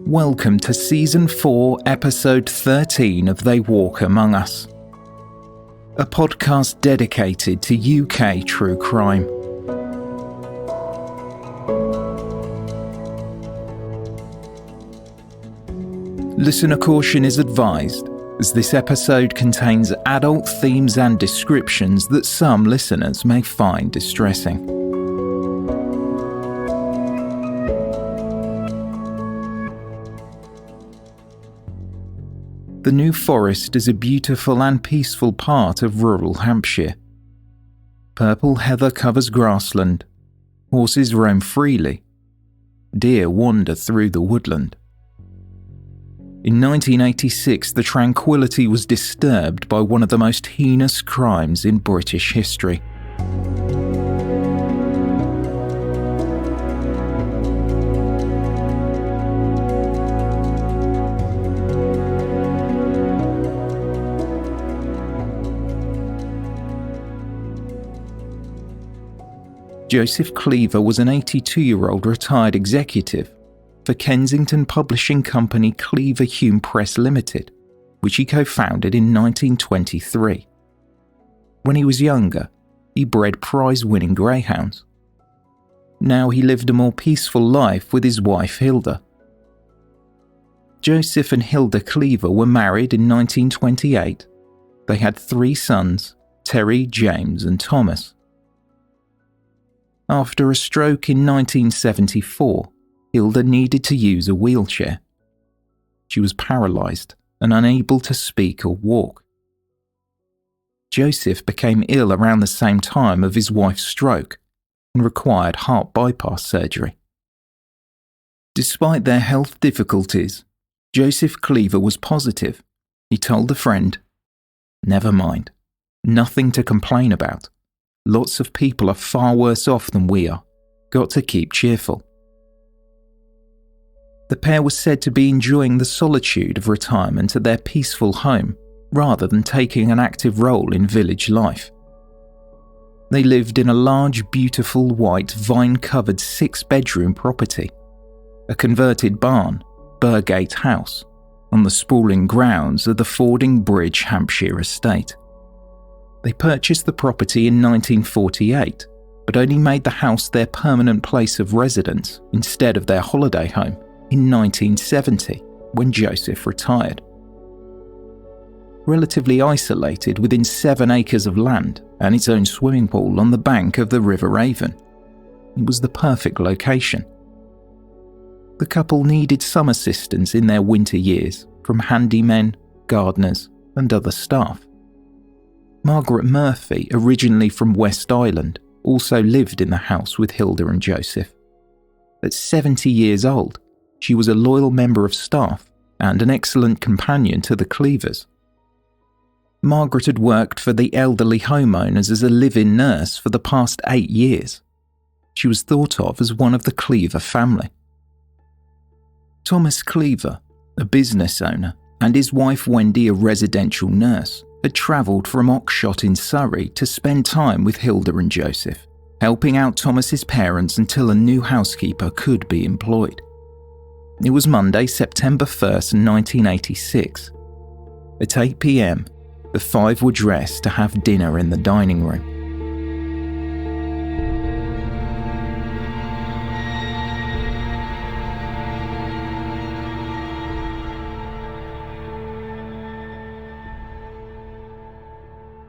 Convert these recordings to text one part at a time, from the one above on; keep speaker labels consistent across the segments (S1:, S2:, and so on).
S1: Welcome to Season 4, Episode 13 of They Walk Among Us, a podcast dedicated to UK true crime. Listener caution is advised, as this episode contains adult themes and descriptions that some listeners may find distressing. The New Forest is a beautiful and peaceful part of rural Hampshire. Purple heather covers grassland, horses roam freely, deer wander through the woodland. In 1986, the tranquillity was disturbed by one of the most heinous crimes in British history. Joseph Cleaver was an 82-year-old retired executive for Kensington publishing company Cleaver Hume Press Limited, which he co-founded in 1923. When he was younger, he bred prize-winning greyhounds. Now he lived a more peaceful life with his wife Hilda. Joseph and Hilda Cleaver were married in 1928. They had 3 sons, Terry, James and Thomas. After a stroke in 1974, Hilda needed to use a wheelchair. She was paralysed and unable to speak or walk. Joseph became ill around the same time of his wife's stroke and required heart bypass surgery. Despite their health difficulties, Joseph Cleaver was positive. He told a friend, "Never mind, nothing to complain about. Lots of people are far worse off than we are. Got to keep cheerful." The pair was said to be enjoying the solitude of retirement at their peaceful home, rather than taking an active role in village life. They lived in a large, beautiful, white, vine-covered 6-bedroom property, a converted barn, Burgate House, on the sprawling grounds of the Fording Bridge, Hampshire estate. They purchased the property in 1948, but only made the house their permanent place of residence instead of their holiday home in 1970, when Joseph retired. Relatively isolated within 7 acres of land and its own swimming pool on the bank of the River Avon, it was the perfect location. The couple needed some assistance in their winter years from handymen, gardeners and other staff. Margaret Murphy, originally from West Island, also lived in the house with Hilda and Joseph. At 70 years old, she was a loyal member of staff and an excellent companion to the Cleavers. Margaret had worked for the elderly homeowners as a live-in nurse for the past 8 years. She was thought of as one of the Cleaver family. Thomas Cleaver, a business owner, and his wife Wendy, a residential nurse, had travelled from Oxshott in Surrey to spend time with Hilda and Joseph, helping out Thomas's parents until a new housekeeper could be employed. It was Monday, September 1st, 1986. At 8 p.m, the 5 were dressed to have dinner in the dining room.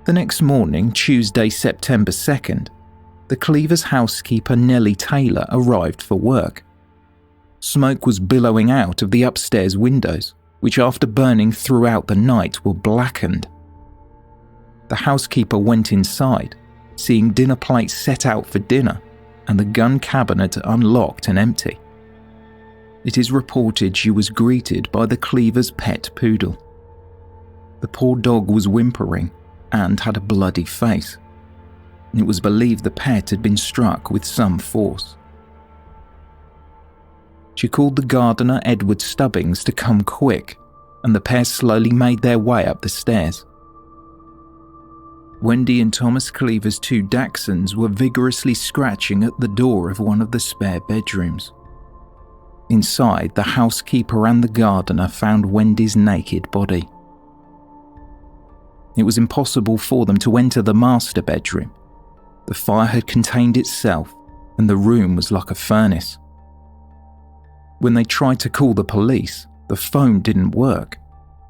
S1: The next morning, Tuesday, September 2nd, the Cleavers' housekeeper Nellie Taylor arrived for work. Smoke was billowing out of the upstairs windows, which after burning throughout the night were blackened. The housekeeper went inside, seeing dinner plates set out for dinner and the gun cabinet unlocked and empty. It is reported she was greeted by the Cleavers' pet poodle. The poor dog was whimpering and had a bloody face. It was believed the pet had been struck with some force. She called the gardener Edward Stubbings to come quick, and the pair slowly made their way up the stairs. Wendy and Thomas Cleaver's 2 dachshunds were vigorously scratching at the door of one of the spare bedrooms. Inside, the housekeeper and the gardener found Wendy's naked body. It was impossible for them to enter the master bedroom. The fire had contained itself, and the room was like a furnace. When they tried to call the police, the phone didn't work,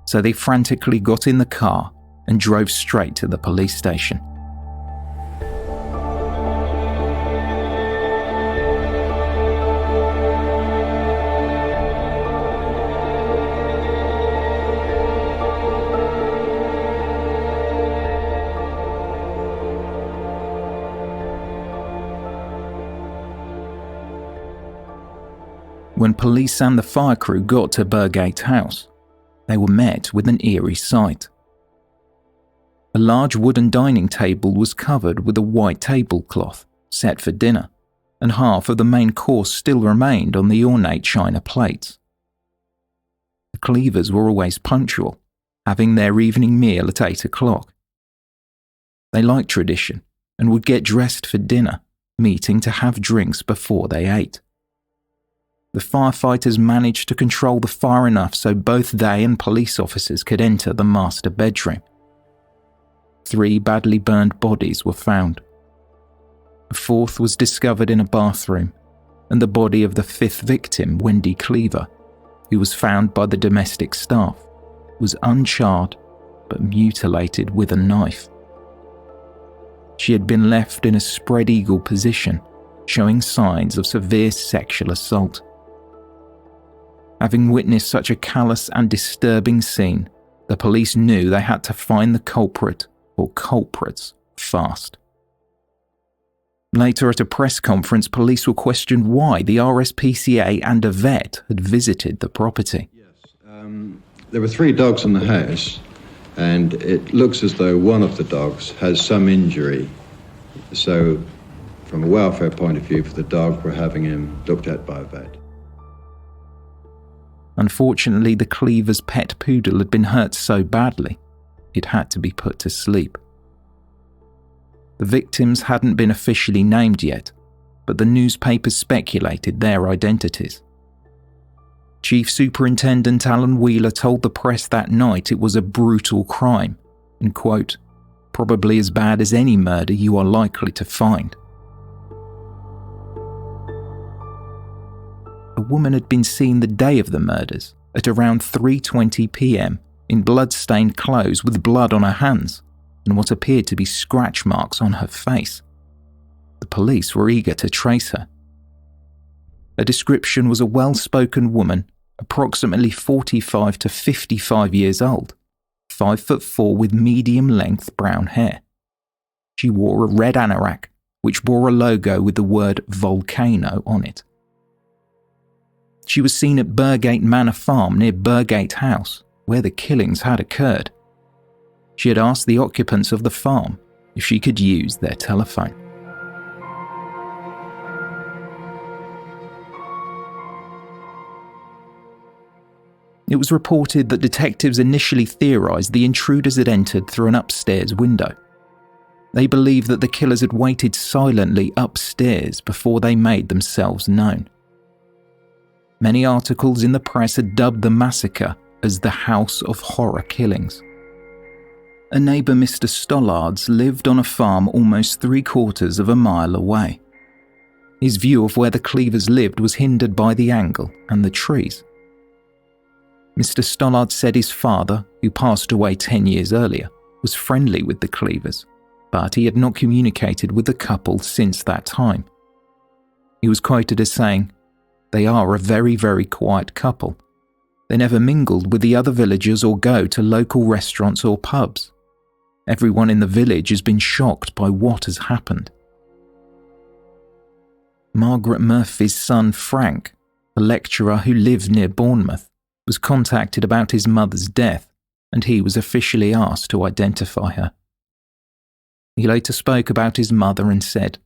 S1: so they frantically got in the car and drove straight to the police station. When police and the fire crew got to Burgate House, they were met with an eerie sight. A large wooden dining table was covered with a white tablecloth set for dinner, and half of the main course still remained on the ornate china plates. The Cleavers were always punctual, having their evening meal at 8 o'clock. They liked tradition and would get dressed for dinner, meeting to have drinks before they ate. The firefighters managed to control the fire enough so both they and police officers could enter the master bedroom. 3 badly burned bodies were found. A 4th was discovered in a bathroom, and the body of the 5th victim, Wendy Cleaver, who was found by the domestic staff, was uncharred but mutilated with a knife. She had been left in a spread eagle position, showing signs of severe sexual assault. Having witnessed such a callous and disturbing scene, the police knew they had to find the culprit or culprits fast. Later at a press conference, police were questioned why the RSPCA and a vet had visited the property.
S2: There were 3 dogs in the house, and it looks as though one of the dogs has some injury. So, from a welfare point of view for the dog, we're having him looked at by a vet.
S1: Unfortunately, the Cleavers' pet poodle had been hurt so badly, it had to be put to sleep. The victims hadn't been officially named yet, but the newspapers speculated their identities. Chief Superintendent Alan Wheeler told the press that night it was a brutal crime, and quote, "probably as bad as any murder you are likely to find." A woman had been seen the day of the murders at around 3:20 p.m. in blood-stained clothes with blood on her hands and what appeared to be scratch marks on her face. The police were eager to trace her. Her description was a well-spoken woman, approximately 45 to 55 years old, 5'4" with medium-length brown hair. She wore a red anorak, which bore a logo with the word volcano on it. She was seen at Burgate Manor Farm near Burgate House, where the killings had occurred. She had asked the occupants of the farm if she could use their telephone. It was reported that detectives initially theorized the intruders had entered through an upstairs window. They believed that the killers had waited silently upstairs before they made themselves known. Many articles in the press had dubbed the massacre as the House of Horror Killings. A neighbour, Mr. Stollards, lived on a farm almost 3/4 of a mile away. His view of where the Cleavers lived was hindered by the angle and the trees. Mr. Stollard said his father, who passed away 10 years earlier, was friendly with the Cleavers, but he had not communicated with the couple since that time. He was quoted as saying, "They are a very, very quiet couple. They never mingled with the other villagers or go to local restaurants or pubs. Everyone in the village has been shocked by what has happened." Margaret Murphy's son Frank, a lecturer who lived near Bournemouth, was contacted about his mother's death, and he was officially asked to identify her. He later spoke about his mother and said,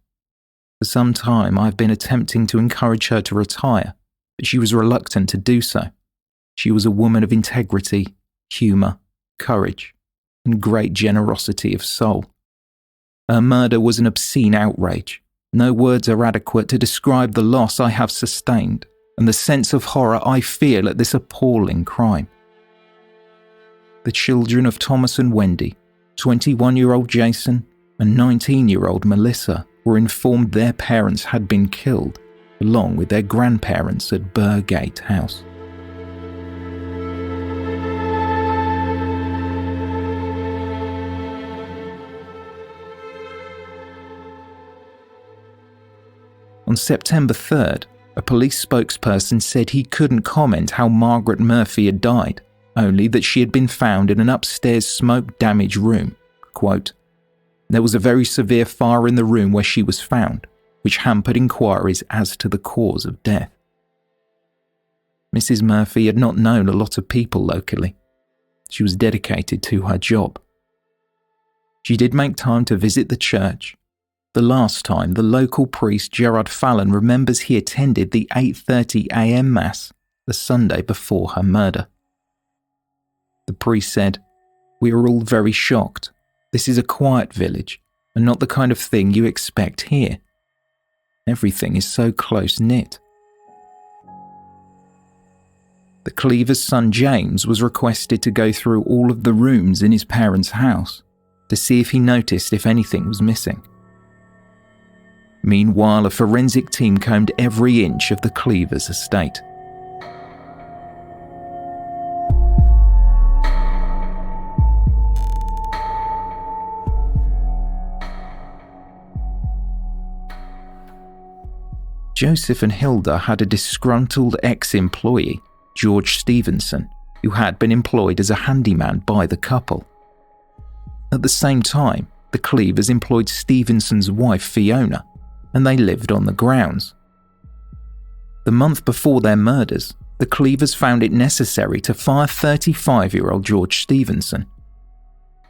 S1: "For some time I have been attempting to encourage her to retire, but she was reluctant to do so. She was a woman of integrity, humour, courage, and great generosity of soul. Her murder was an obscene outrage. No words are adequate to describe the loss I have sustained and the sense of horror I feel at this appalling crime. The children of Thomas and Wendy, 21-year-old Jason and 19-year-old Melissa, were informed their parents had been killed, along with their grandparents at Burgate House. On September 3rd, a police spokesperson said he couldn't comment how Margaret Murphy had died, only that she had been found in an upstairs smoke-damaged room. Quote, "There was a very severe fire in the room where she was found, which hampered inquiries as to the cause of death." Mrs. Murphy had not known a lot of people locally. She was dedicated to her job. She did make time to visit the church. The last time, the local priest Gerard Fallon remembers he attended the 8:30 a.m. Mass the Sunday before her murder. The priest said, "We are all very shocked. This is a quiet village, and not the kind of thing you expect here. Everything is so close-knit." The Cleaver's son James was requested to go through all of the rooms in his parents' house to see if he noticed if anything was missing. Meanwhile, a forensic team combed every inch of the Cleaver's estate. Joseph and Hilda had a disgruntled ex-employee, George Stevenson, who had been employed as a handyman by the couple. At the same time, the Cleavers employed Stevenson's wife Fiona, and they lived on the grounds. The month before their murders, the Cleavers found it necessary to fire 35-year-old George Stevenson.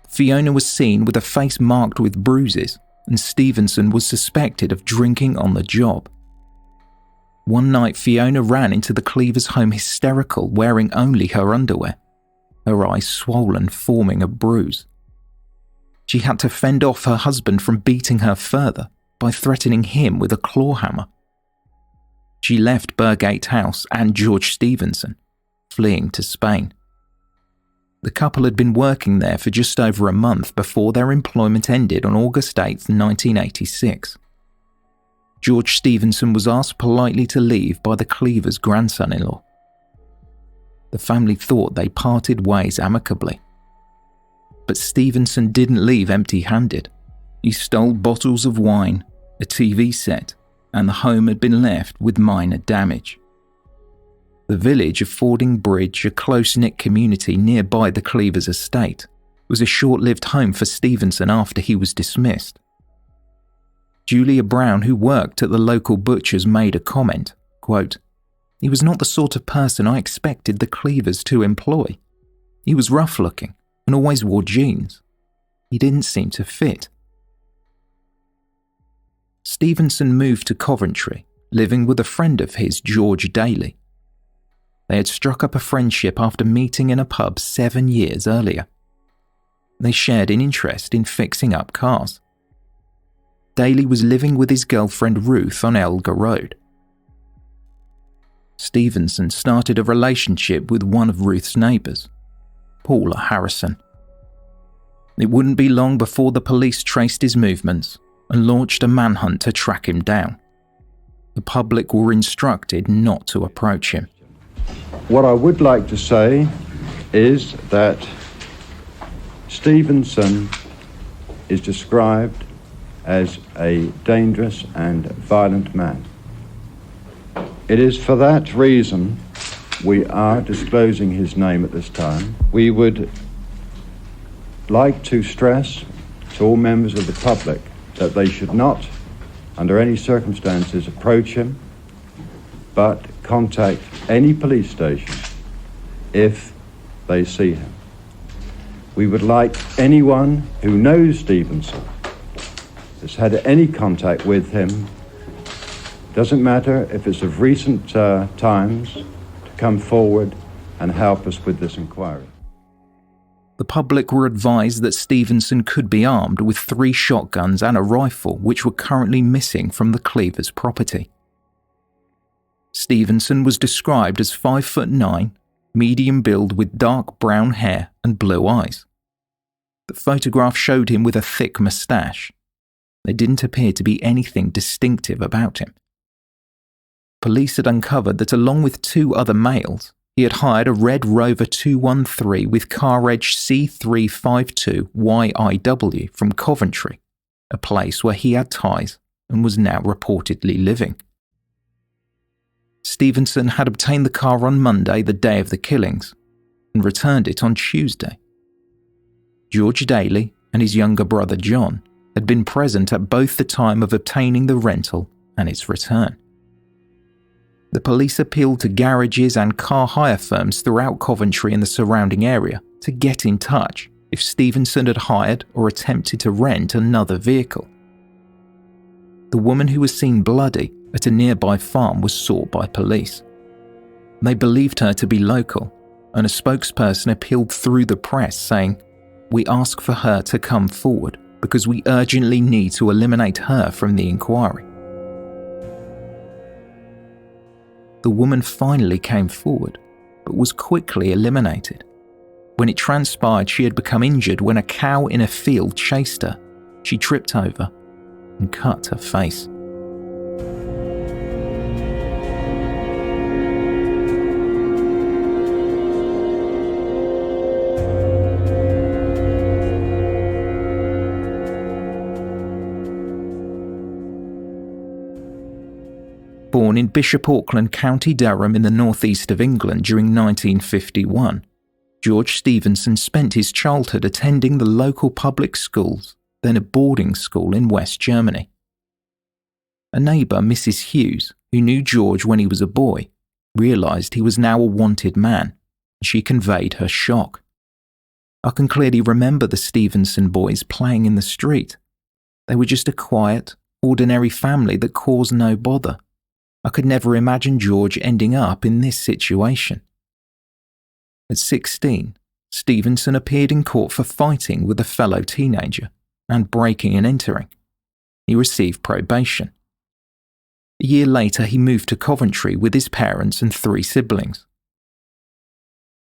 S1: Fiona was seen with a face marked with bruises, and Stevenson was suspected of drinking on the job. One night, Fiona ran into the Cleavers' home hysterical, wearing only her underwear, her eyes swollen, forming a bruise. She had to fend off her husband from beating her further by threatening him with a claw hammer. She left Burgate House and George Stevenson, fleeing to Spain. The couple had been working there for just over a month before their employment ended on August 8, 1986. George Stevenson was asked politely to leave by the Cleavers' grandson-in-law. The family thought they parted ways amicably. But Stevenson didn't leave empty-handed. He stole bottles of wine, a TV set, and the home had been left with minor damage. The village of Fording Bridge, a close-knit community nearby the Cleavers' estate, was a short-lived home for Stevenson after he was dismissed. Julia Brown, who worked at the local butcher's, made a comment, quote, "He was not the sort of person I expected the Cleavers to employ. He was rough-looking and always wore jeans. He didn't seem to fit." Stevenson moved to Coventry, living with a friend of his, George Daly. They had struck up a friendship after meeting in a pub 7 years earlier. They shared an interest in fixing up cars. Daly was living with his girlfriend Ruth on Elgar Road. Stevenson started a relationship with one of Ruth's neighbours, Paula Harrison. It wouldn't be long before the police traced his movements and launched a manhunt to track him down. The public were instructed not to approach him.
S2: What I would like to say is that Stevenson is described as a dangerous and violent man. It is for that reason we are disclosing his name at this time. We would like to stress to all members of the public that they should not, under any circumstances, approach him, but contact any police station if they see him. We would like anyone who knows Stevenson, has had any contact with him, doesn't matter if it's of recent times, to come forward and help us with this inquiry.
S1: The public were advised that Stevenson could be armed with 3 shotguns and a rifle, which were currently missing from the Cleavers' property. Stevenson was described as 5'9", medium build with dark brown hair and blue eyes. The photograph showed him with a thick moustache. There didn't appear to be anything distinctive about him. Police had uncovered that along with 2 other males, he had hired a red Rover 213 with car reg C352YIW from Coventry, a place where he had ties and was now reportedly living. Stevenson had obtained the car on Monday, the day of the killings, and returned it on Tuesday. George Daly and his younger brother John had been present at both the time of obtaining the rental and its return. The police appealed to garages and car hire firms throughout Coventry and the surrounding area to get in touch if Stevenson had hired or attempted to rent another vehicle. The woman who was seen bloody at a nearby farm was sought by police. They believed her to be local, and a spokesperson appealed through the press saying, "We ask for her to come forward because we urgently need to eliminate her from the inquiry." The woman finally came forward, but was quickly eliminated. When it transpired she had become injured when a cow in a field chased her, she tripped over and cut her face. Born in Bishop Auckland, County Durham in the northeast of England during 1951, George Stevenson spent his childhood attending the local public schools, then a boarding school in West Germany. A neighbour, Mrs. Hughes, who knew George when he was a boy, realised he was now a wanted man, and she conveyed her shock. "I can clearly remember the Stevenson boys playing in the street. They were just a quiet, ordinary family that caused no bother. I could never imagine George ending up in this situation." At 16, Stevenson appeared in court for fighting with a fellow teenager and breaking and entering. He received probation. A year later, he moved to Coventry with his parents and 3 siblings.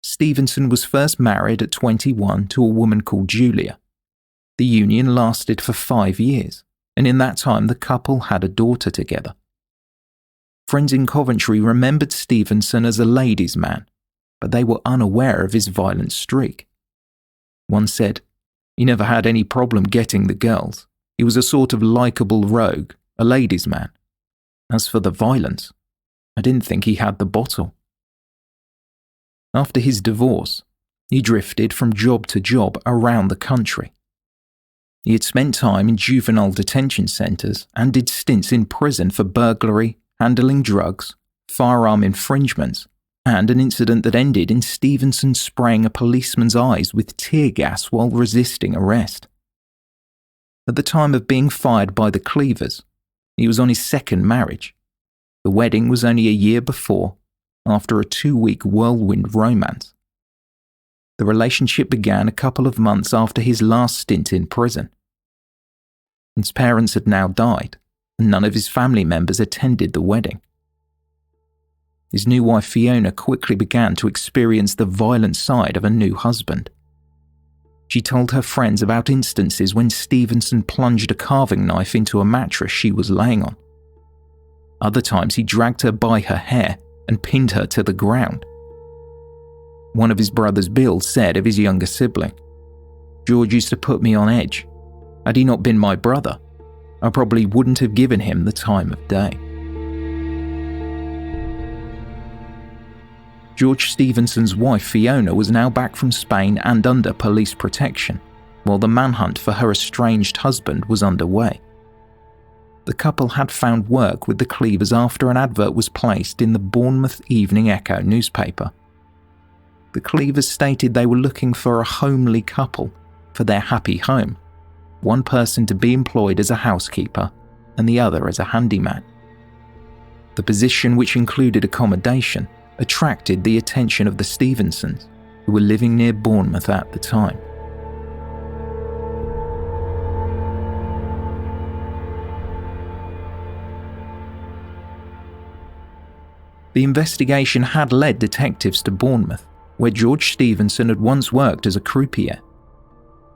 S1: Stevenson was first married at 21 to a woman called Julia. The union lasted for 5 years, and in that time the couple had a daughter together. Friends in Coventry remembered Stevenson as a ladies' man, but they were unaware of his violent streak. One said, "He never had any problem getting the girls. He was a sort of likeable rogue, a ladies' man. As for the violence, I didn't think he had the bottle." After his divorce, he drifted from job to job around the country. He had spent time in juvenile detention centres and did stints in prison for burglary, handling drugs, firearm infringements, and an incident that ended in Stevenson spraying a policeman's eyes with tear gas while resisting arrest. At the time of being fired by the Cleavers, he was on his 2nd marriage. The wedding was only a year before, after a 2-week whirlwind romance. The relationship began a couple of months after his last stint in prison. His parents had now died, and none of his family members attended the wedding. His new wife Fiona quickly began to experience the violent side of a new husband. She told her friends about instances when Stevenson plunged a carving knife into a mattress she was laying on. Other times he dragged her by her hair and pinned her to the ground. One of his brothers, Bill, said of his younger sibling, "George used to put me on edge. Had he not been my brother, I probably wouldn't have given him the time of day." George Stevenson's wife Fiona was now back from Spain and under police protection, while the manhunt for her estranged husband was underway. The couple had found work with the Cleavers after an advert was placed in the Bournemouth Evening Echo newspaper. The Cleavers stated they were looking for a homely couple for their happy home, one person to be employed as a housekeeper and the other as a handyman. The position, which included accommodation, attracted the attention of the Stevensons, who were living near Bournemouth at the time. The investigation had led detectives to Bournemouth, where George Stevenson had once worked as a croupier.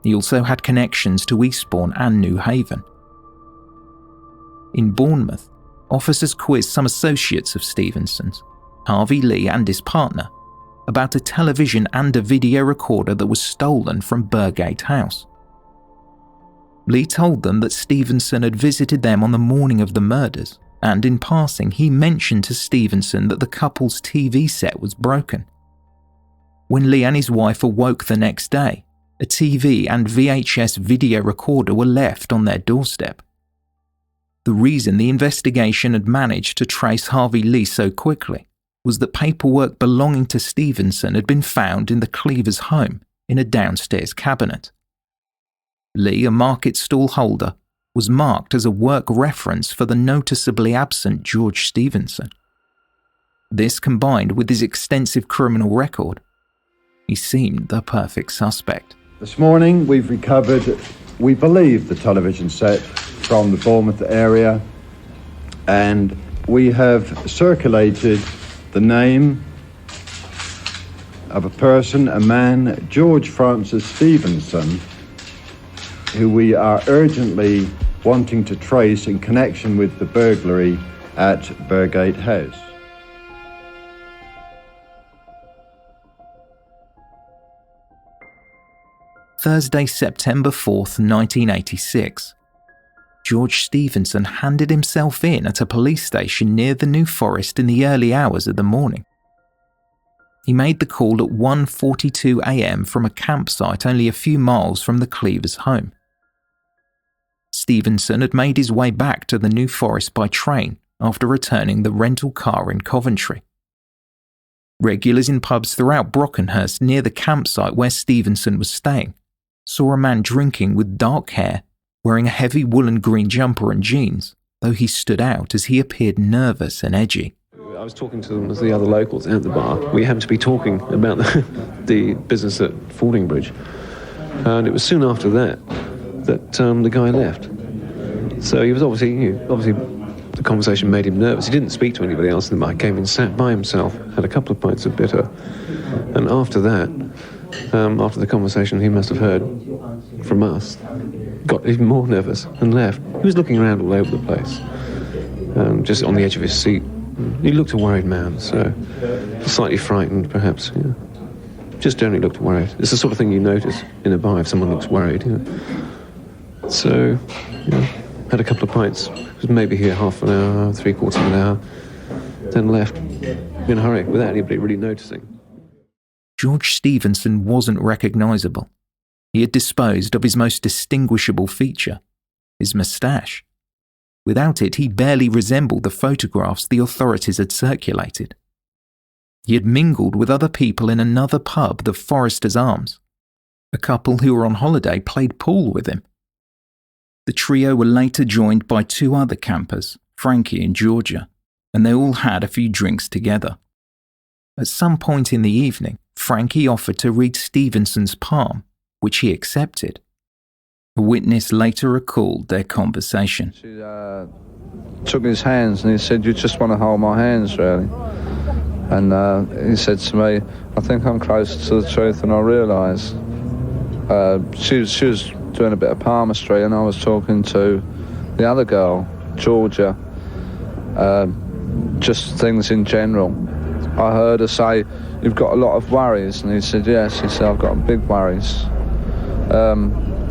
S1: He also had connections to Eastbourne and New Haven. In Bournemouth, officers quizzed some associates of Stevenson's, Harvey Lee and his partner, about a television and a video recorder that was stolen from Burgate House. Lee told them that Stevenson had visited them on the morning of the murders, and in passing he mentioned to Stevenson that the couple's TV set was broken. When Lee and his wife awoke the next day, a TV and VHS video recorder were left on their doorstep. The reason the investigation had managed to trace Harvey Lee so quickly was that paperwork belonging to Stevenson had been found in the Cleavers' home in a downstairs cabinet. Lee, a market stall holder, was marked as a work reference for the noticeably absent George Stevenson. This, combined with his extensive criminal record, he seemed the perfect suspect.
S2: This morning we've recovered, we believe, the television set from the Bournemouth area, and we have circulated the name of a person, a man, George Francis Stevenson, who we are urgently wanting to trace in connection with the burglary at Burgate House.
S1: Thursday, September 4th, 1986. George Stevenson handed himself in at a police station near the New Forest in the early hours of the morning. He made the call at 1:42 a.m. from a campsite only a few miles from the Cleavers' home. Stevenson had made his way back to the New Forest by train after returning the rental car in Coventry. Regulars in pubs throughout Brockenhurst near the campsite where Stevenson was staying saw a man drinking with dark hair, wearing a heavy woolen green jumper and jeans, though he stood out as he appeared nervous and edgy.
S3: I was talking to them as the other locals at the bar. We happened to be talking about the business at Fordingbridge, and it was soon after that the guy left. So he was obviously the conversation made him nervous. He didn't speak to anybody else in the bar. He came and sat by himself, had a couple of pints of bitter, and after that, after the conversation he must have heard from us, got even more nervous and left. He was looking around all over the place, just on the edge of his seat. He looked a worried man, so slightly frightened perhaps. Yeah. Just generally looked worried. It's the sort of thing you notice in a bar if someone looks worried. You know. So, had a couple of pints. Was maybe here half an hour, 3/4 of an hour, then left in a hurry without anybody really noticing.
S1: George Stevenson wasn't recognisable. He had disposed of his most distinguishable feature, his moustache. Without it, he barely resembled the photographs the authorities had circulated. He had mingled with other people in another pub, the Foresters Arms. A couple who were on holiday played pool with him. The trio were later joined by two other campers, Frankie and Georgia, and they all had a few drinks together. At some point in the evening, Frankie offered to read Stevenson's palm, which he accepted. A witness later recalled their conversation.
S4: She took his hands and he said, "You just want to hold my hands, really?" And he said to me, "I think I'm closer to the truth than I realise." She was doing a bit of palmistry and I was talking to the other girl, Georgia, just things in general. I heard her say, "You've got a lot of worries," and he said, "Yes." He said, "I've got big worries."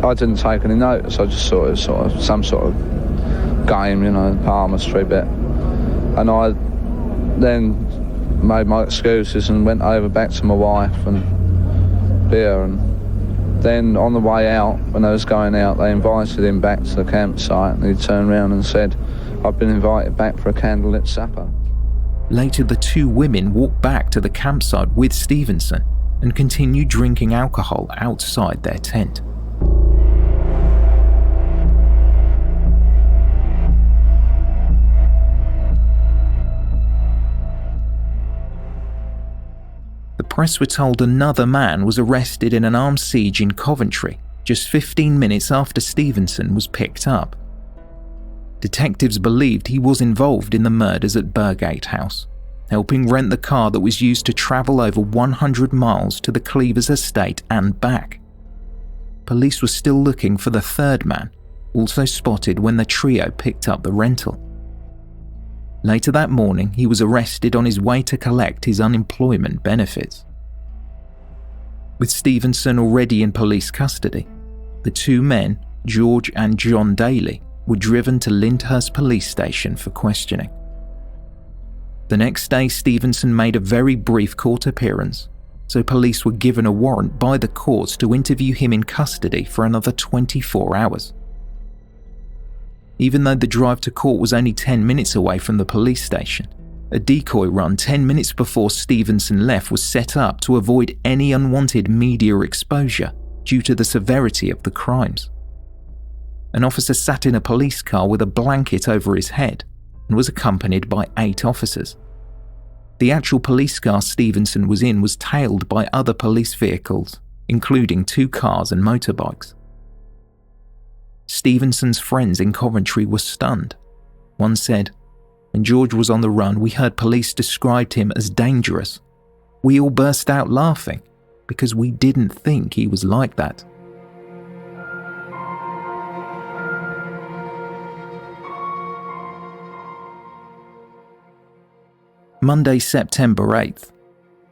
S4: I didn't take any notice. I just saw it as some sort of game, palmistry bit. And I then made my excuses and went over back to my wife and beer. And then on the way out, when they was going out, they invited him back to the campsite, and he turned around and said, "I've been invited back for a candlelit supper."
S1: Later, the two women walked back to the campsite with Stevenson and continued drinking alcohol outside their tent. The press were told another man was arrested in an armed siege in Coventry just 15 minutes after Stevenson was picked up. Detectives believed he was involved in the murders at Burgate House, helping rent the car that was used to travel over 100 miles to the Cleavers estate and back. Police were still looking for the third man, also spotted when the trio picked up the rental. Later that morning, he was arrested on his way to collect his unemployment benefits. With Stevenson already in police custody, the two men, George and John Daly, were driven to Lyndhurst police station for questioning. The next day, Stevenson made a very brief court appearance, so police were given a warrant by the courts to interview him in custody for another 24 hours. Even though the drive to court was only 10 minutes away from the police station, a decoy run 10 minutes before Stevenson left was set up to avoid any unwanted media exposure due to the severity of the crimes. An officer sat in a police car with a blanket over his head and was accompanied by 8 officers. The actual police car Stevenson was in was tailed by other police vehicles, including 2 cars and motorbikes. Stevenson's friends in Coventry were stunned. One said, "When George was on the run, we heard police described him as dangerous. We all burst out laughing because we didn't think he was like that." Monday, September 8th.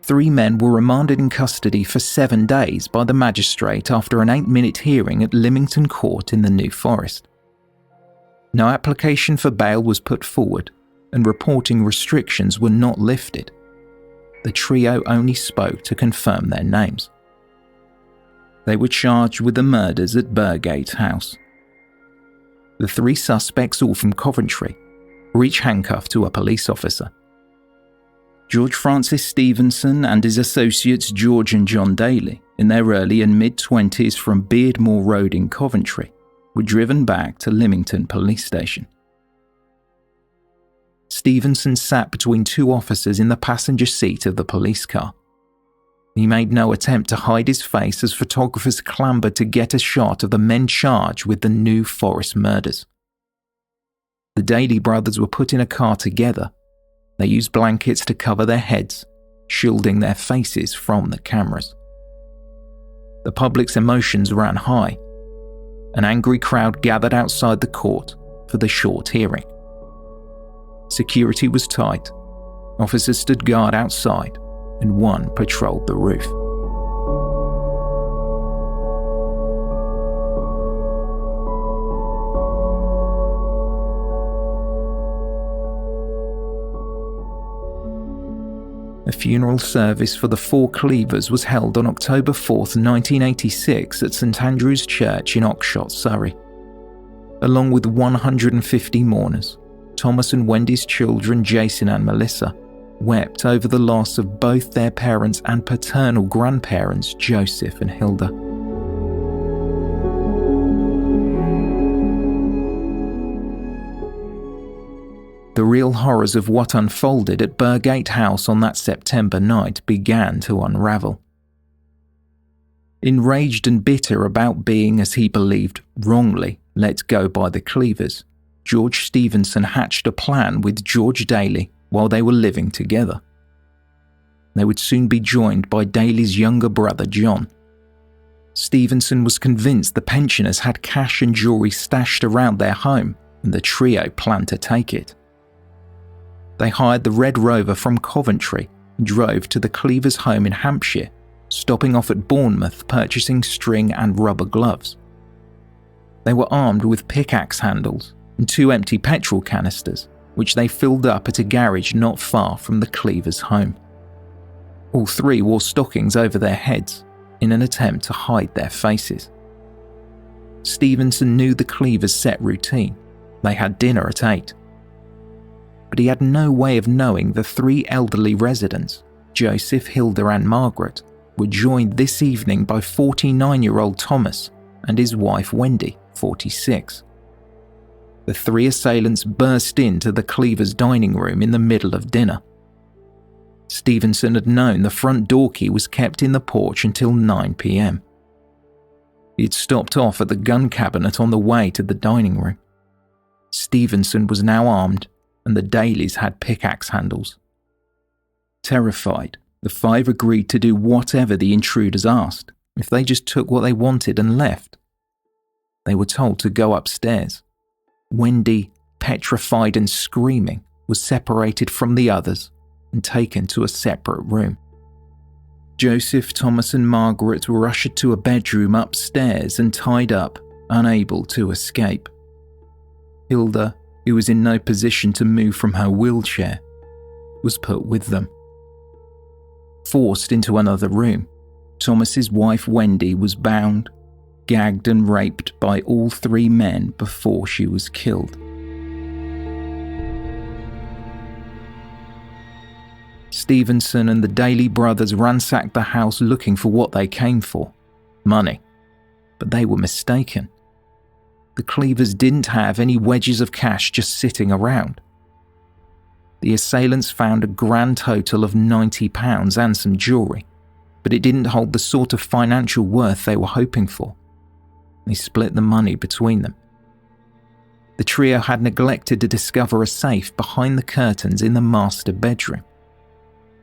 S1: 3 men were remanded in custody for 7 days by the magistrate after an 8-minute hearing at Lymington Court in the New Forest. No application for bail was put forward, and reporting restrictions were not lifted. The trio only spoke to confirm their names. They were charged with the murders at Burgate House. The 3 suspects, all from Coventry, were each handcuffed to a police officer. George Francis Stevenson and his associates George and John Daly, in their early and mid-20s from Beardmore Road in Coventry, were driven back to Lymington Police Station. Stevenson sat between 2 officers in the passenger seat of the police car. He made no attempt to hide his face as photographers clambered to get a shot of the men charged with the New Forest murders. The Daly brothers were put in a car together. They used blankets to cover their heads, shielding their faces from the cameras. The public's emotions ran high. An angry crowd gathered outside the court for the short hearing. Security was tight. Officers stood guard outside, and 1 patrolled the roof. A funeral service for the 4 Cleavers was held on October 4th, 1986 at St Andrew's Church in Oxshott, Surrey. Along with 150 mourners, Thomas and Wendy's children, Jason and Melissa, wept over the loss of both their parents and paternal grandparents, Joseph and Hilda. The real horrors of what unfolded at Burgate House on that September night began to unravel. Enraged and bitter about being, as he believed, wrongly let go by the Cleavers, George Stevenson hatched a plan with George Daly while they were living together. They would soon be joined by Daly's younger brother John. Stevenson was convinced the pensioners had cash and jewellery stashed around their home, and the trio planned to take it. They hired the Red Rover from Coventry and drove to the Cleavers' home in Hampshire, stopping off at Bournemouth purchasing string and rubber gloves. They were armed with pickaxe handles and 2 empty petrol canisters, which they filled up at a garage not far from the Cleavers' home. All 3 wore stockings over their heads in an attempt to hide their faces. Stevenson knew the Cleavers' set routine. They had dinner at 8. But he had no way of knowing the 3 elderly residents, Joseph, Hilda and Margaret, were joined this evening by 49-year-old Thomas and his wife Wendy, 46. The 3 assailants burst into the Cleavers' dining room in the middle of dinner. Stevenson had known the front door key was kept in the porch until 9 p.m. He had stopped off at the gun cabinet on the way to the dining room. Stevenson was now armed, and the Dalys had pickaxe handles. Terrified, the five agreed to do whatever the intruders asked, if they just took what they wanted and left. They were told to go upstairs. Wendy, petrified and screaming, was separated from the others and taken to a separate room. Joseph, Thomas and Margaret were ushered to a bedroom upstairs and tied up, unable to escape. Hilda, who was in no position to move from her wheelchair, was put with them. Forced into another room, Thomas's wife Wendy was bound, gagged and raped by all three men before she was killed. Stevenson and the Daly brothers ransacked the house looking for what they came for, money, but they were mistaken. The Cleavers didn't have any wedges of cash just sitting around. The assailants found a grand total of £90 and some jewellery, but it didn't hold the sort of financial worth they were hoping for. They split the money between them. The trio had neglected to discover a safe behind the curtains in the master bedroom.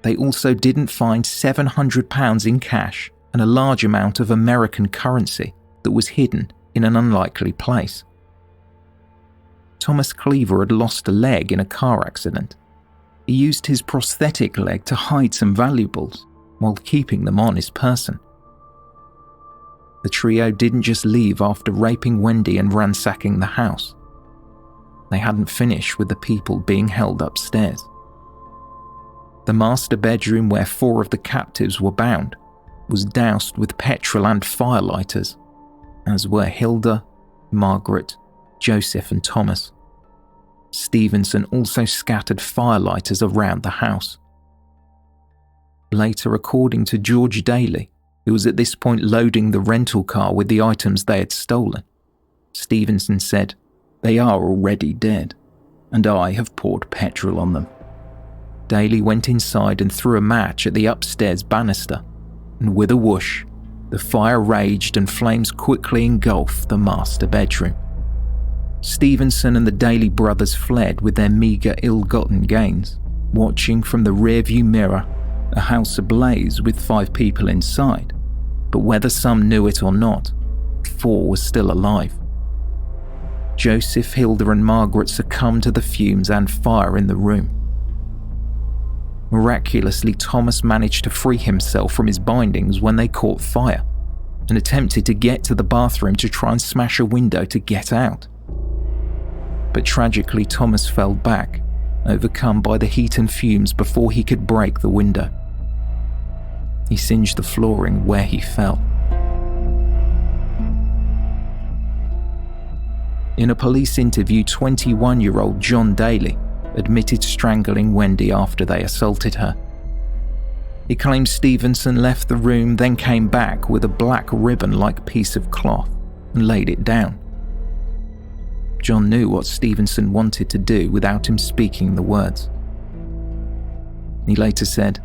S1: They also didn't find £700 in cash and a large amount of American currency that was hidden in an unlikely place. Thomas Cleaver had lost a leg in a car accident. He used his prosthetic leg to hide some valuables while keeping them on his person. The trio didn't just leave after raping Wendy and ransacking the house. They hadn't finished with the people being held upstairs. The master bedroom where 4 of the captives were bound was doused with petrol and firelighters, as were Hilda, Margaret, Joseph and Thomas. Stevenson also scattered firelighters around the house. Later, according to George Daly, who was at this point loading the rental car with the items they had stolen, Stevenson said, "They are already dead, and I have poured petrol on them." Daly went inside and threw a match at the upstairs banister, and with a whoosh, the fire raged and flames quickly engulfed the master bedroom. Stevenson and the Daly brothers fled with their meagre, ill-gotten gains, watching from the rearview mirror a house ablaze with 5 people inside, but whether some knew it or not, 4 were still alive. Joseph, Hilda and Margaret succumbed to the fumes and fire in the room. Miraculously, Thomas managed to free himself from his bindings when they caught fire and attempted to get to the bathroom to try and smash a window to get out. But tragically, Thomas fell back, overcome by the heat and fumes before he could break the window. He singed the flooring where he fell. In a police interview, 21-year-old John Daly admitted strangling Wendy after they assaulted her. He claimed Stevenson left the room, then came back with a black ribbon-like piece of cloth and laid it down. John knew what Stevenson wanted to do without him speaking the words. He later said,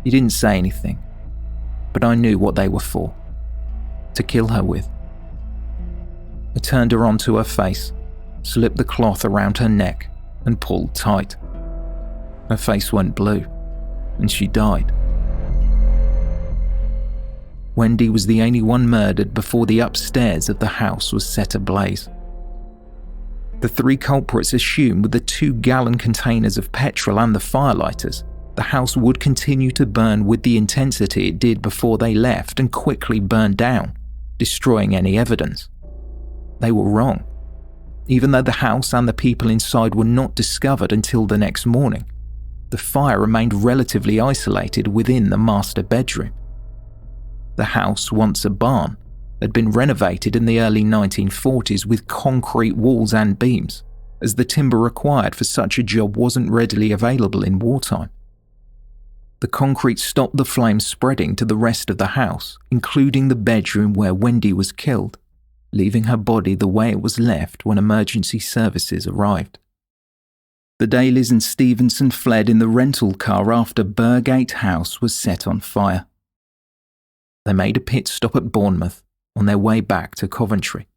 S1: "He didn't say anything, but I knew what they were for. To kill her with. I turned her onto her face, slipped the cloth around her neck and pulled tight. Her face went blue, and she died." Wendy was the only one murdered before the upstairs of the house was set ablaze. The 3 culprits assumed with the 2-gallon containers of petrol and the firelighters, the house would continue to burn with the intensity it did before they left and quickly burn down, destroying any evidence. They were wrong. Even though the house and the people inside were not discovered until the next morning, the fire remained relatively isolated within the master bedroom. The house, once a barn, had been renovated in the early 1940s with concrete walls and beams, as the timber required for such a job wasn't readily available in wartime. The concrete stopped the flames spreading to the rest of the house, including the bedroom where Wendy was killed, leaving her body the way it was left when emergency services arrived. The Dalys and Stevenson fled in the rental car after Burgate House was set on fire. They made a pit stop at Bournemouth on their way back to Coventry.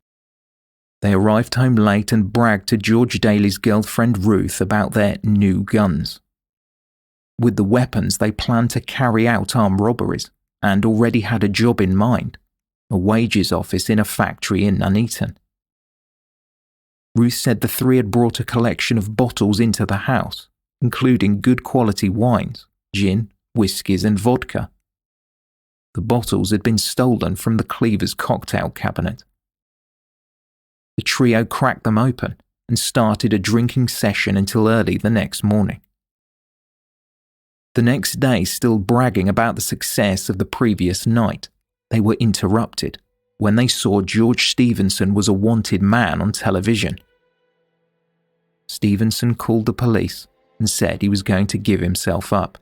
S1: They arrived home late and bragged to George Daly's girlfriend Ruth about their new guns. With the weapons, they planned to carry out armed robberies and already had a job in mind, a wages office in a factory in Nuneaton. Ruth said the three had brought a collection of bottles into the house, including good quality wines, gin, whiskies and vodka. The bottles had been stolen from the Cleavers' cocktail cabinet. The trio cracked them open and started a drinking session until early the next morning. The next day, still bragging about the success of the previous night, they were interrupted when they saw George Stevenson was a wanted man on television. Stevenson called the police and said he was going to give himself up.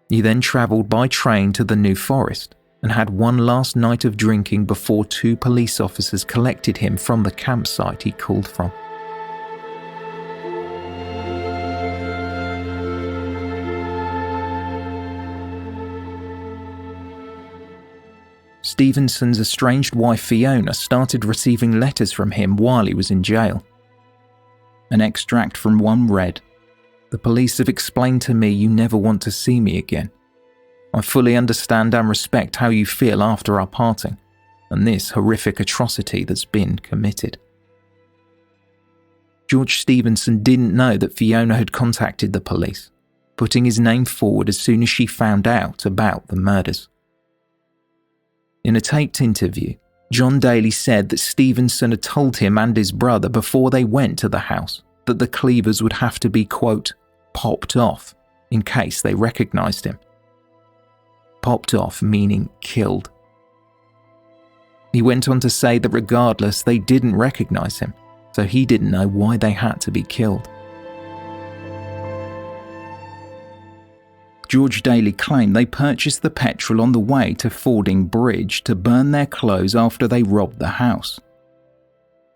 S1: He then travelled by train to the New Forest and had one last night of drinking before two police officers collected him from the campsite he called from. Stevenson's estranged wife Fiona started receiving letters from him while he was in jail. An extract from one read, "The police have explained to me you never want to see me again. I fully understand and respect how you feel after our parting, and this horrific atrocity that's been committed." George Stevenson didn't know that Fiona had contacted the police, putting his name forward as soon as she found out about the murders. In a taped interview, John Daly said that Stevenson had told him and his brother before they went to the house that the Cleavers would have to be, quote, popped off in case they recognised him. Popped off meaning killed. He went on to say that regardless, they didn't recognise him, so he didn't know why they had to be killed. George Daly claimed they purchased the petrol on the way to Fording Bridge to burn their clothes after they robbed the house.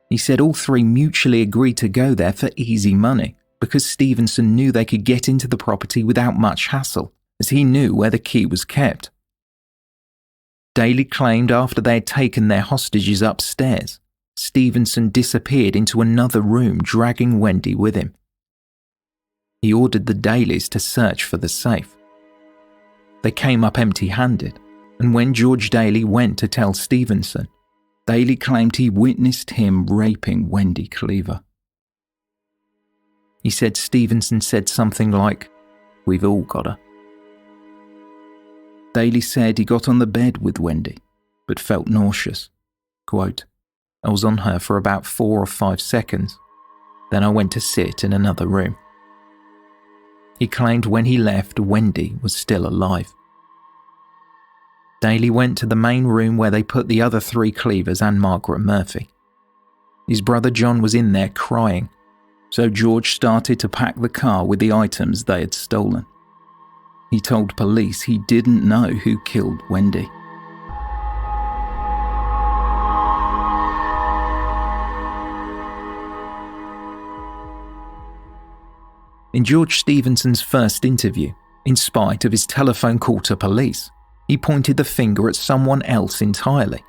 S1: He said all three mutually agreed to go there for easy money because Stevenson knew they could get into the property without much hassle, as he knew where the key was kept. Daly claimed after they had taken their hostages upstairs, Stevenson disappeared into another room dragging Wendy with him. He ordered the Dalys to search for the safe. They came up empty-handed, and when George Daly went to tell Stevenson, Daly claimed he witnessed him raping Wendy Cleaver. He said Stevenson said something like, "We've all got her." Daly said he got on the bed with Wendy, but felt nauseous. Quote, "I was on her for about 4 or 5 seconds. Then I went to sit in another room." He claimed when he left, Wendy was still alive. Daly went to the main room where they put the other 3 Cleavers and Margaret Murphy. His brother John was in there crying, so George started to pack the car with the items they had stolen. He told police he didn't know who killed Wendy. In George Stevenson's first interview, in spite of his telephone call to police, he pointed the finger at someone else entirely.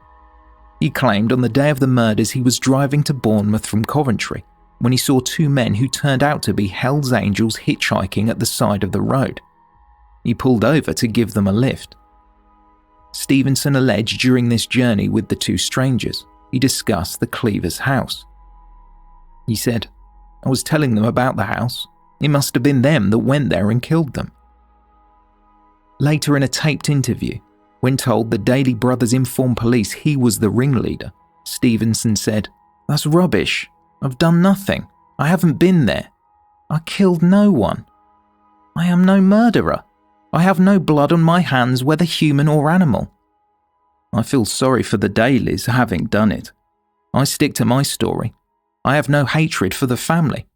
S1: He claimed on the day of the murders he was driving to Bournemouth from Coventry when he saw 2 men who turned out to be Hells Angels hitchhiking at the side of the road. He pulled over to give them a lift. Stevenson alleged during this journey with the 2 strangers, he discussed the Cleavers' house. He said, "I was telling them about the house. It must have been them that went there and killed them." Later in a taped interview, when told the Daly brothers informed police he was the ringleader, Stevenson said, "That's rubbish. I've done nothing. I haven't been there. I killed no one. I am no murderer. I have no blood on my hands, whether human or animal. I feel sorry for the Dalys having done it. I stick to my story. I have no hatred for the family.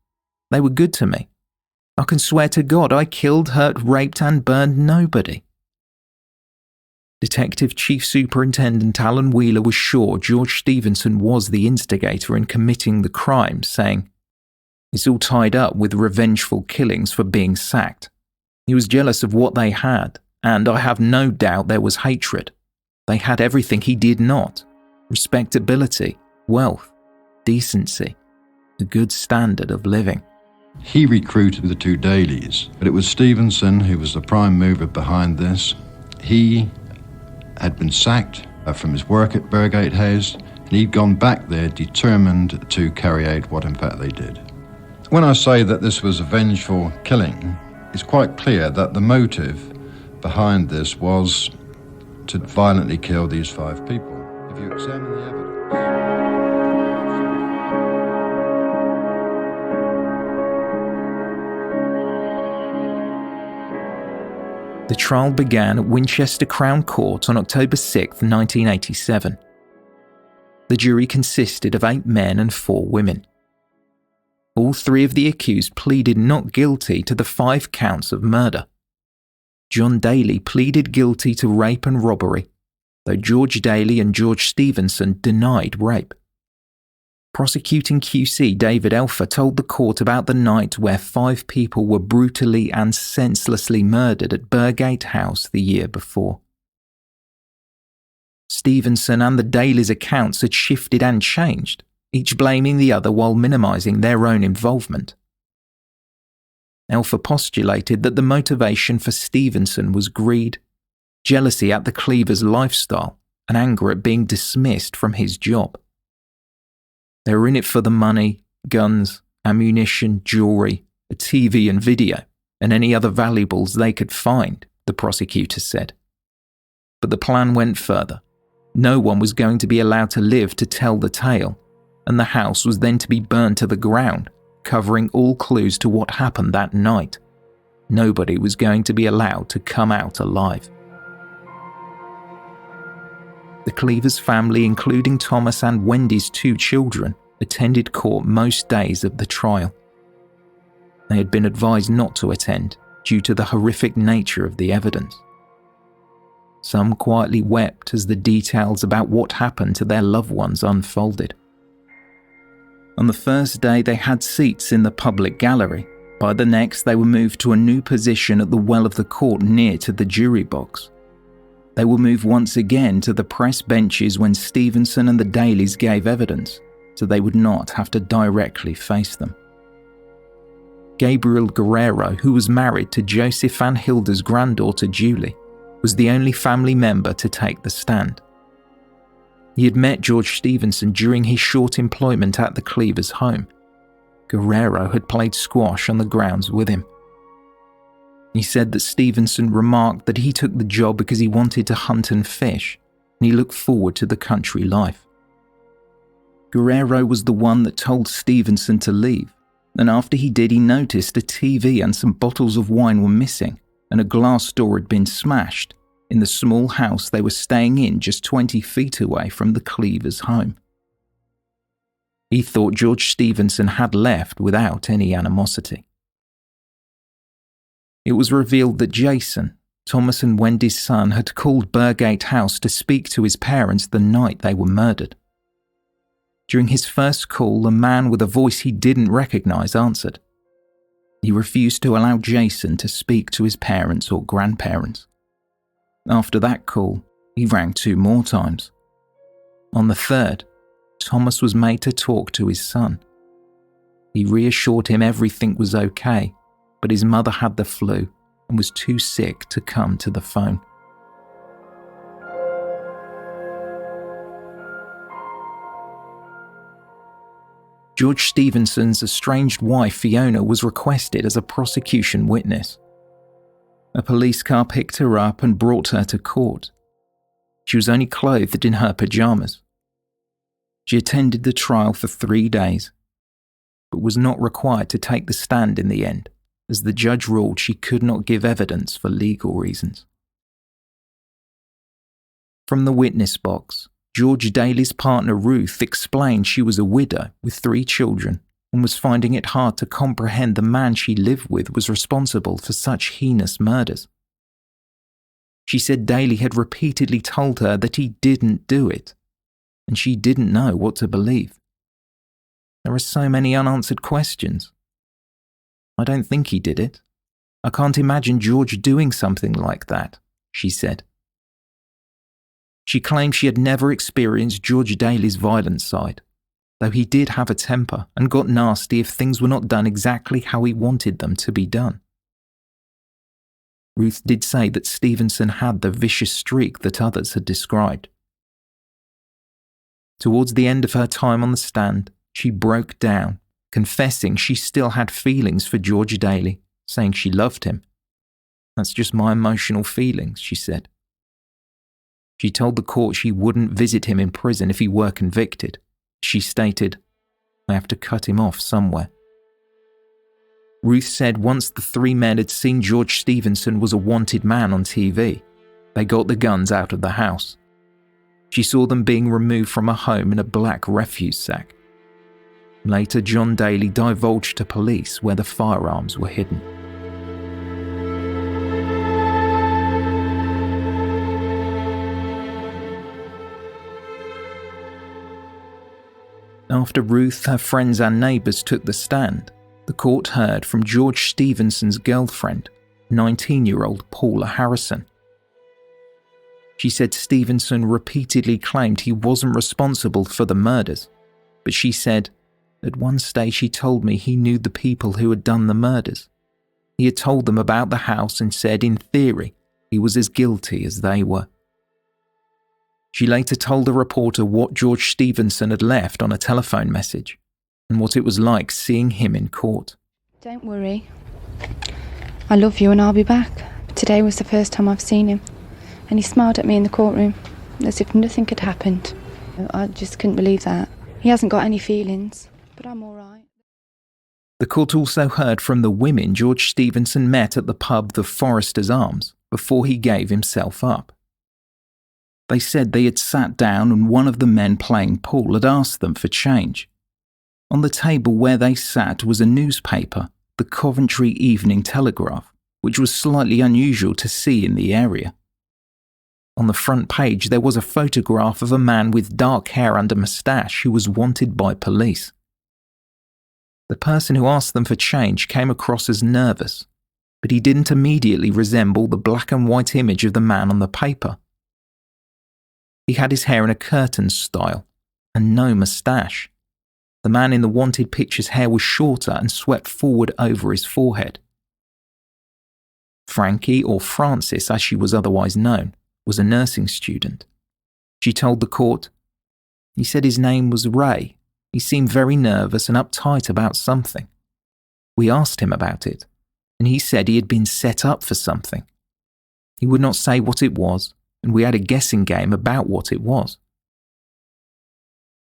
S1: They were good to me. I can swear to God I killed, hurt, raped and burned nobody." Detective Chief Superintendent Alan Wheeler was sure George Stevenson was the instigator in committing the crime, saying, "It's all tied up with revengeful killings for being sacked. He was jealous of what they had, and I have no doubt there was hatred. They had everything he did not: respectability, wealth, decency, a good standard of living.
S2: He recruited the two Dailies, but it was Stevenson who was the prime mover behind this. He had been sacked from his work at Burgate House, and he'd gone back there determined to carry out what in fact they did. When I say that this was a vengeful killing, it's quite clear that the motive behind this was to violently kill these 5 people. If you examine the evidence...
S1: The trial began at Winchester Crown Court on October 6, 1987. The jury consisted of 8 men and 4 women. All 3 of the accused pleaded not guilty to the 5 counts of murder. John Daly pleaded guilty to rape and robbery, though George Daly and George Stevenson denied rape. Prosecuting QC David Elfer told the court about the night where 5 people were brutally and senselessly murdered at Burgate House the year before. Stevenson and the Dalys' accounts had shifted and changed, each blaming the other while minimising their own involvement. Elfer postulated that the motivation for Stevenson was greed, jealousy at the Cleavers' lifestyle, and anger at being dismissed from his job. They were in it for the money, guns, ammunition, jewellery, a TV and video, and any other valuables they could find, the prosecutor said. But the plan went further. No one was going to be allowed to live to tell the tale, and the house was then to be burned to the ground, covering all clues to what happened that night. Nobody was going to be allowed to come out alive. The Cleavers family, including Thomas and Wendy's 2 children, attended court most days of the trial. They had been advised not to attend due to the horrific nature of the evidence. Some quietly wept as the details about what happened to their loved ones unfolded. On the first day, they had seats in the public gallery. By the next, they were moved to a new position at the well of the court near to the jury box. They were moved once again to the press benches when Stevenson and the Dalys gave evidence, so they would not have to directly face them. Gabriel Guerrero, who was married to Joseph and Hilda's granddaughter Julie, was the only family member to take the stand. He had met George Stevenson during his short employment at the Cleavers' home. Guerrero had played squash on the grounds with him. He said that Stevenson remarked that he took the job because he wanted to hunt and fish, and he looked forward to the country life. Guerrero was the one that told Stevenson to leave, and after he did, he noticed a TV and some bottles of wine were missing, and a glass door had been smashed in the small house they were staying in just 20 feet away from the Cleavers' home. He thought George Stevenson had left without any animosity. It was revealed that Jason, Thomas and Wendy's son, had called Burgate House to speak to his parents the night they were murdered. During his first call, a man with a voice he didn't recognise answered. He refused to allow Jason to speak to his parents or grandparents. After that call, he rang 2 more times. On the third, Thomas was made to talk to his son. He reassured him everything was okay, but his mother had the flu and was too sick to come to the phone. George Stevenson's estranged wife Fiona was requested as a prosecution witness. A police car picked her up and brought her to court. She was only clothed in her pyjamas. She attended the trial for 3 days, but was not required to take the stand in the end, as the judge ruled she could not give evidence for legal reasons. From the witness box, George Daly's partner Ruth explained she was a widow with 3 children and was finding it hard to comprehend the man she lived with was responsible for such heinous murders. She said Daly had repeatedly told her that he didn't do it, and she didn't know what to believe. There are so many unanswered questions. I don't think he did it. I can't imagine George doing something like that, she said. She claimed she had never experienced George Daly's violent side, though he did have a temper and got nasty if things were not done exactly how he wanted them to be done. Ruth did say that Stevenson had the vicious streak that others had described. Towards the end of her time on the stand, she broke down, confessing she still had feelings for George Daly, saying she loved him. "That's just my emotional feelings," she said. She told the court she wouldn't visit him in prison if he were convicted. She stated, "I have to cut him off somewhere." Ruth said once the three men had seen George Stevenson was a wanted man on TV, they got the guns out of the house. She saw them being removed from a home in a black refuse sack. Later, John Daly divulged to police where the firearms were hidden. After Ruth, her friends and neighbours took the stand, the court heard from George Stevenson's girlfriend, 19-year-old Paula Harrison. She said Stevenson repeatedly claimed he wasn't responsible for the murders, but she said, "At one stage he told me he knew the people who had done the murders. He had told them about the house and said, in theory, he was as guilty as they were." She later told a reporter what George Stevenson had left on a telephone message and what it was like seeing him in court.
S5: "Don't worry. I love you and I'll be back. Today was the first time I've seen him, and he smiled at me in the courtroom as if nothing had happened. I just couldn't believe that. He hasn't got any feelings, but I'm all right."
S1: The court also heard from the women George Stevenson met at the pub The Forester's Arms before he gave himself up. They said they had sat down and one of the men playing pool had asked them for change. On the table where they sat was a newspaper, the Coventry Evening Telegraph, which was slightly unusual to see in the area. On the front page there was a photograph of a man with dark hair and a moustache who was wanted by police. The person who asked them for change came across as nervous, but he didn't immediately resemble the black and white image of the man on the paper. He had his hair in a curtain style, and no moustache. The man in the wanted picture's hair was shorter and swept forward over his forehead. Frankie, or Frances as she was otherwise known, was a nursing student. She told the court, "He said his name was Ray. He seemed very nervous and uptight about something. We asked him about it, and he said he had been set up for something. He would not say what it was, and we had a guessing game about what it was."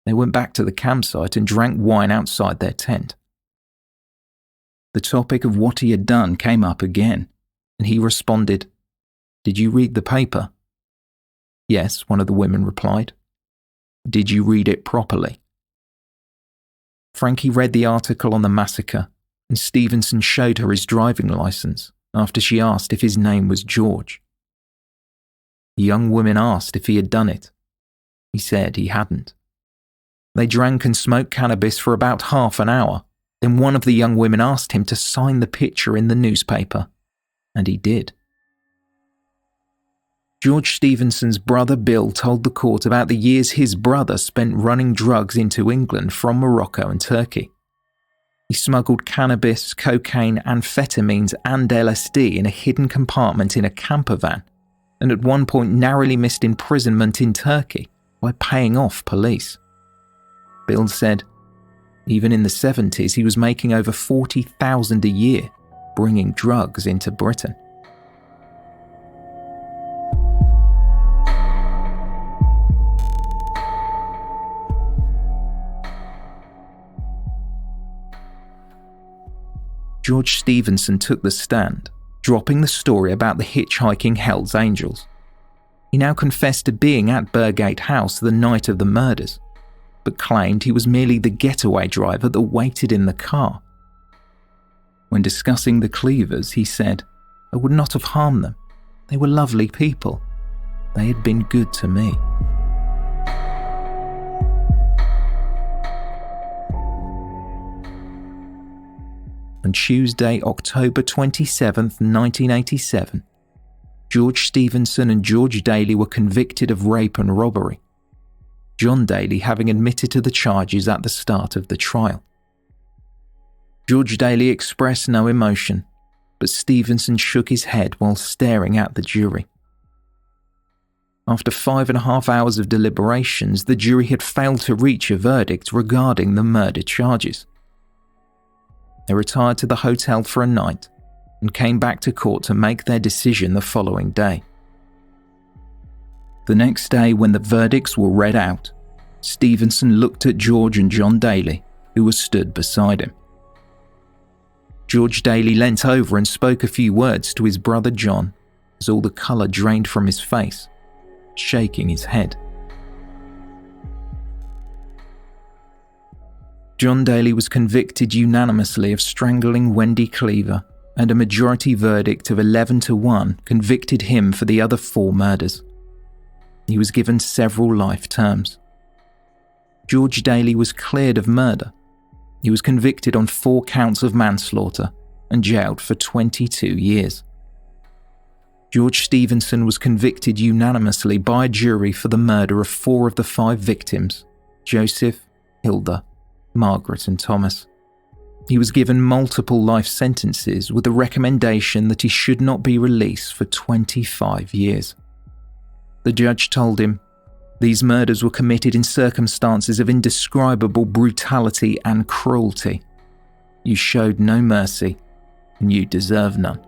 S1: They went back to the campsite and drank wine outside their tent. The topic of what he had done came up again, and he responded, "Did you read the paper?" "Yes," one of the women replied. "Did you read it properly?" Frankie read the article on the massacre, and Stevenson showed her his driving licence after she asked if his name was George. The young woman asked if he had done it. He said he hadn't. They drank and smoked cannabis for about half an hour. Then one of the young women asked him to sign the picture in the newspaper, and he did. George Stevenson's brother Bill told the court about the years his brother spent running drugs into England from Morocco and Turkey. He smuggled cannabis, cocaine, amphetamines and LSD in a hidden compartment in a camper van, and at one point narrowly missed imprisonment in Turkey by paying off police. Bill said, even in the 70s he was making over $40,000 a year, bringing drugs into Britain. George Stevenson took the stand, dropping the story about the hitchhiking Hells Angels. He now confessed to being at Burgate House the night of the murders, but claimed he was merely the getaway driver that waited in the car. When discussing the Cleavers, he said, "I would not have harmed them. They were lovely people. They had been good to me." On Tuesday, October 27th, 1987, George Stevenson and George Daly were convicted of rape and robbery. John Daly having admitted to the charges at the start of the trial. George Daly expressed no emotion, but Stevenson shook his head while staring at the jury. After 5.5 hours of deliberations, the jury had failed to reach a verdict regarding the murder charges. They retired to the hotel for a night and came back to court to make their decision the following day. The next day, when the verdicts were read out, Stevenson looked at George and John Daly, who were stood beside him. George Daly leant over and spoke a few words to his brother John as all the colour drained from his face, shaking his head. John Daly was convicted unanimously of strangling Wendy Cleaver, and a majority verdict of 11-1 convicted him for the other 4 murders. He was given several life terms. George Daly was cleared of murder. He was convicted on 4 counts of manslaughter and jailed for 22 years. George Stevenson was convicted unanimously by a jury for the murder of 4 of the 5 victims, Joseph, Hilda, Margaret and Thomas. He was given multiple life sentences with a recommendation that he should not be released for 25 years. The judge told him, "These murders were committed in circumstances of indescribable brutality and cruelty. You showed no mercy, and you deserve none."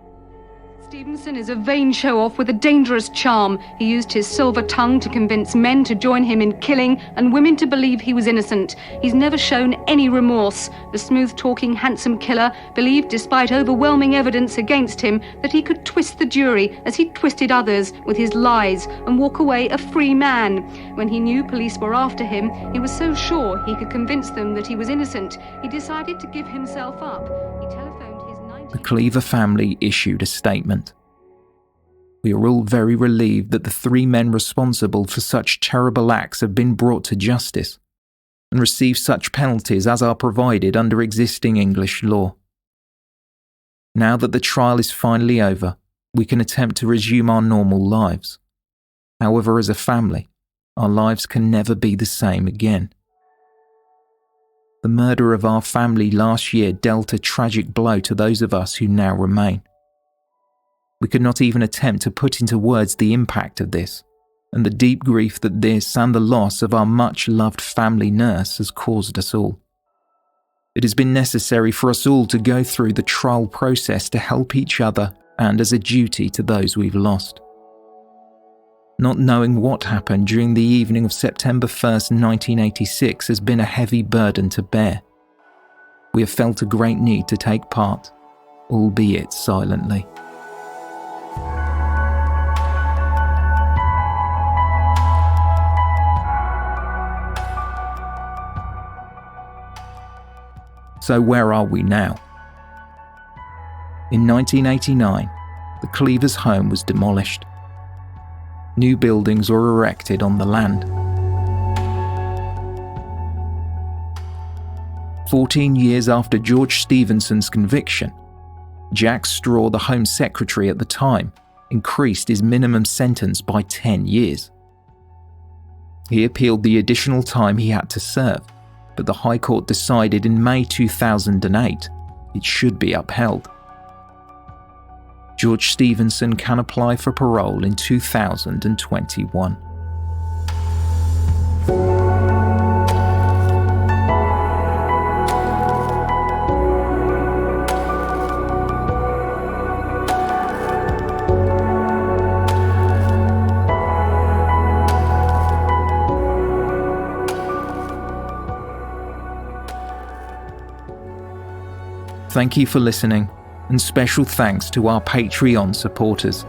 S6: Stevenson is a vain show-off with a dangerous charm. He used his silver tongue to convince men to join him in killing and women to believe he was innocent. He's never shown any remorse. The smooth-talking, handsome killer believed, despite overwhelming evidence against him, that he could twist the jury as he twisted others with his lies and walk away a free man. When he knew police were after him, he was so sure he could convince them that he was innocent, he decided to give himself up. He telephoned
S1: The Cleaver family issued a statement. "We are all very relieved that the 3 men responsible for such terrible acts have been brought to justice and receive such penalties as are provided under existing English law. Now that the trial is finally over, we can attempt to resume our normal lives. However, as a family, our lives can never be the same again. The murder of our family last year dealt a tragic blow to those of us who now remain. We could not even attempt to put into words the impact of this, and the deep grief that this and the loss of our much-loved family nurse has caused us all. It has been necessary for us all to go through the trial process to help each other and as a duty to those we've lost. Not knowing what happened during the evening of September 1st, 1986 has been a heavy burden to bear. We have felt a great need to take part, albeit silently." So where are we now? In 1989, the Cleavers' home was demolished. New buildings were erected on the land. 14 years after George Stevenson's conviction, Jack Straw, the Home Secretary at the time, increased his minimum sentence by 10 years. He appealed the additional time he had to serve, but the High Court decided in May 2008 it should be upheld. George Stevenson can apply for parole in 2021. Thank you for listening, and special thanks to our Patreon supporters.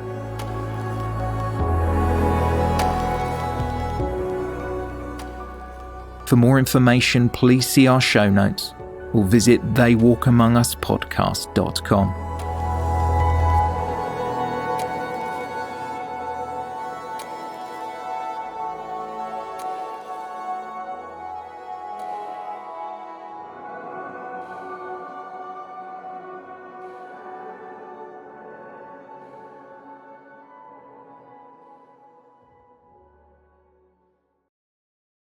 S1: For more information, please see our show notes or visit theywalkamonguspodcast.com.